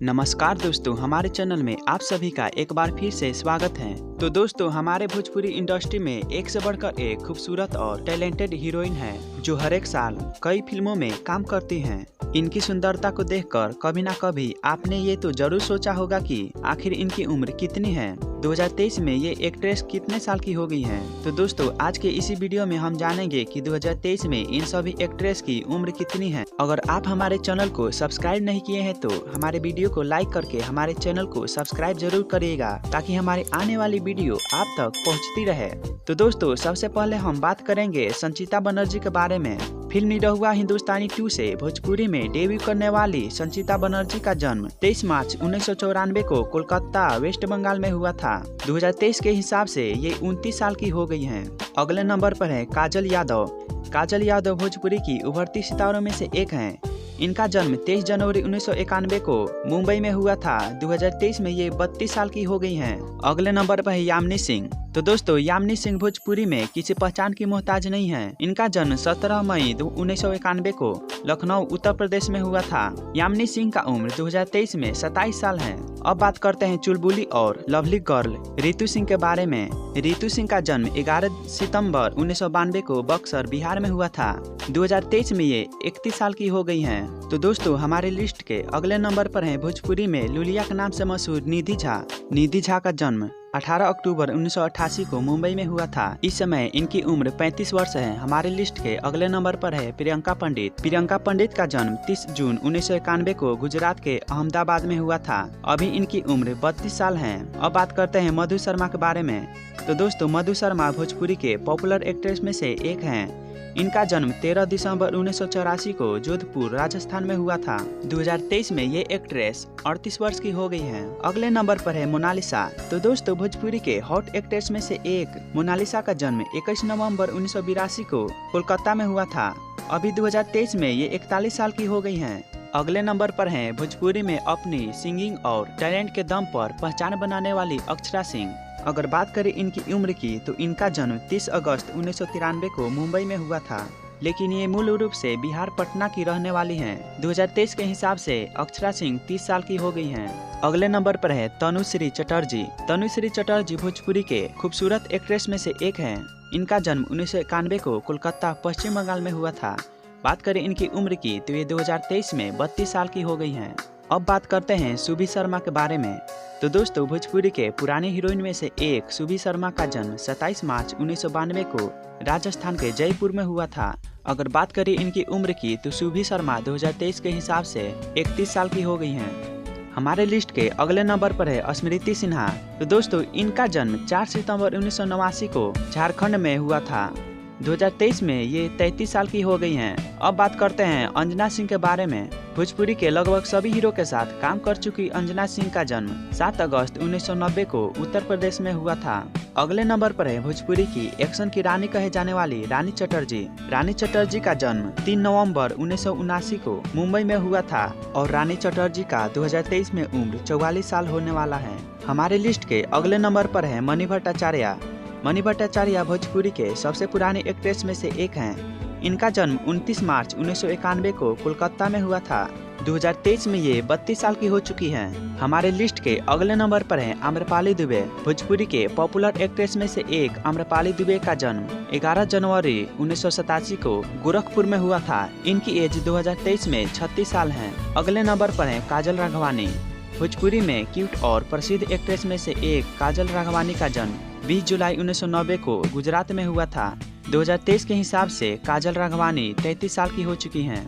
नमस्कार दोस्तों, हमारे चैनल में आप सभी का एक बार फिर से स्वागत है। तो दोस्तों, हमारे भोजपुरी इंडस्ट्री में एक से बढ़कर एक खूबसूरत और टैलेंटेड हीरोइन है जो हर एक साल कई फिल्मों में काम करती हैं। इनकी सुंदरता को देखकर कभी ना कभी आपने ये तो जरूर सोचा होगा कि आखिर इनकी उम्र कितनी है। 2023 में ये एक्ट्रेस कितने साल की हो गई हैं। तो दोस्तों, आज के इसी वीडियो में हम जानेंगे कि 2023 में इन सभी एक्ट्रेस की उम्र कितनी है। अगर आप हमारे चैनल को सब्सक्राइब नहीं किए हैं तो हमारे वीडियो को लाइक करके हमारे चैनल को सब्सक्राइब जरूर करिएगा ताकि हमारी आने वाली वीडियो आप तक पहुंचती रहे। तो दोस्तों, सबसे पहले हम बात करेंगे संचिता बनर्जी के बारे में। फिल्म निरहुआ हिंदुस्तानी 2 से भोजपुरी में डेब्यू करने वाली संचिता बनर्जी का जन्म 23 मार्च 1994 को कोलकाता, वेस्ट बंगाल में हुआ था। 2023 के हिसाब से ये 29 साल की हो गई हैं। अगले नंबर पर है काजल यादव। काजल यादव भोजपुरी की उभरती सितारों में से एक हैं। इनका जन्म 23 जनवरी 1991 को मुंबई में हुआ था। 2023 में ये 32 साल की हो गई हैं। अगले नंबर पर है यामिनी सिंह। तो दोस्तों, यामिनी सिंह भोजपुरी में किसी पहचान की मोहताज नहीं है। इनका जन्म 17 मई 1991 को लखनऊ, उत्तर प्रदेश में हुआ था। यामिनी सिंह का उम्र 2023 में 27 साल है। अब बात करते हैं चुलबुली और लवली गर्ल रितु सिंह के बारे में। रितु सिंह का जन्म 11 सितंबर 1992 को बक्सर, बिहार में हुआ था। 2023 में ये 31 साल की हो गई हैं। तो दोस्तों, हमारे लिस्ट के अगले नंबर पर है भोजपुरी में लुलिया के नाम से मशहूर निधि झा। निधि झा का जन्म 18 अक्टूबर 1988 को मुंबई में हुआ था। इस समय इनकी उम्र 35 वर्ष है। हमारे लिस्ट के अगले नंबर पर है प्रियंका पंडित। प्रियंका पंडित का जन्म 30 जून 1991 को गुजरात के अहमदाबाद में हुआ था। अभी इनकी उम्र 32 साल है। अब बात करते हैं मधु शर्मा के बारे में। तो दोस्तों, मधु शर्मा भोजपुरी के पॉपुलर एक्ट्रेस में से एक हैं। इनका जन्म 13 दिसंबर 1984 को जोधपुर, राजस्थान में हुआ था। 2023 में ये एक्ट्रेस 38 वर्ष की हो गई हैं। अगले नंबर पर है मोनालिसा। तो दोस्तों, भोजपुरी के हॉट एक्ट्रेस में से एक मोनालिसा का जन्म 21 नवंबर 1982 को कोलकाता में हुआ था। अभी 2023 में ये 41 साल की हो गई हैं। अगले नंबर पर हैं भोजपुरी में अपनी सिंगिंग और टैलेंट के दम पर पहचान बनाने वाली अक्षरा सिंह। अगर बात करें इनकी उम्र की तो इनका जन्म 30 अगस्त 1993 को मुंबई में हुआ था, लेकिन ये मूल रूप से बिहार, पटना की रहने वाली हैं। 2023 के हिसाब से अक्षरा सिंह 30 साल की हो गई हैं। अगले नंबर पर है तनुश्री चटर्जी। तनुश्री चटर्जी भोजपुरी के खूबसूरत एक्ट्रेस में से एक हैं। इनका जन्म 1991 को कोलकाता, पश्चिम बंगाल में हुआ था। बात करें इनकी उम्र की तो ये 2023 में 32 साल की हो गई हैं। अब बात करते हैं सुभी शर्मा के बारे में। तो दोस्तों, भोजपुरी के पुराने हीरोइन में से एक सुभी शर्मा का जन्म 27 मार्च 1992 को राजस्थान के जयपुर में हुआ था। अगर बात करें इनकी उम्र की तो सुभी शर्मा 2023 के हिसाब से 31 साल की हो गई हैं। हमारे लिस्ट के अगले नंबर पर है स्मृति सिन्हा। तो दोस्तों, इनका जन्म 4 सितंबर 1989 को झारखंड में हुआ था। 2023 में ये 33 साल की हो गई हैं। अब बात करते हैं अंजना सिंह के बारे में। भोजपुरी के लगभग सभी हीरो के साथ काम कर चुकी अंजना सिंह का जन्म 7 अगस्त 1990 को उत्तर प्रदेश में हुआ था। अगले नंबर पर है भोजपुरी की एक्शन की रानी कहे जाने वाली रानी चटर्जी। रानी चटर्जी का जन्म 3 नवंबर 1979 को मुंबई में हुआ था और रानी चटर्जी का 2023 में उम्र 44 साल होने वाला है। हमारे लिस्ट के अगले नंबर पर है मणि भट्टाचार्य। मणि भट्टाचार्य भोजपुरी के सबसे पुराने एक्ट्रेस में से एक हैं। इनका जन्म 29 मार्च 1991 को कोलकाता में हुआ था। 2023 में ये 32 साल की हो चुकी हैं। हमारे लिस्ट के अगले नंबर पर है आम्रपाली दुबे। भोजपुरी के पॉपुलर एक्ट्रेस में से एक आम्रपाली दुबे का जन्म 11 जनवरी 1987 को गोरखपुर में हुआ था। इनकी एज 2023 में 36 साल है। अगले नंबर पर है काजल राघवानी। भोजपुरी में क्यूट और प्रसिद्ध एक्ट्रेस में से एक काजल राघवानी का जन्म 20 जुलाई 1990 को गुजरात में हुआ था। 2023 के हिसाब से काजल राघवानी 33 साल की हो चुकी हैं।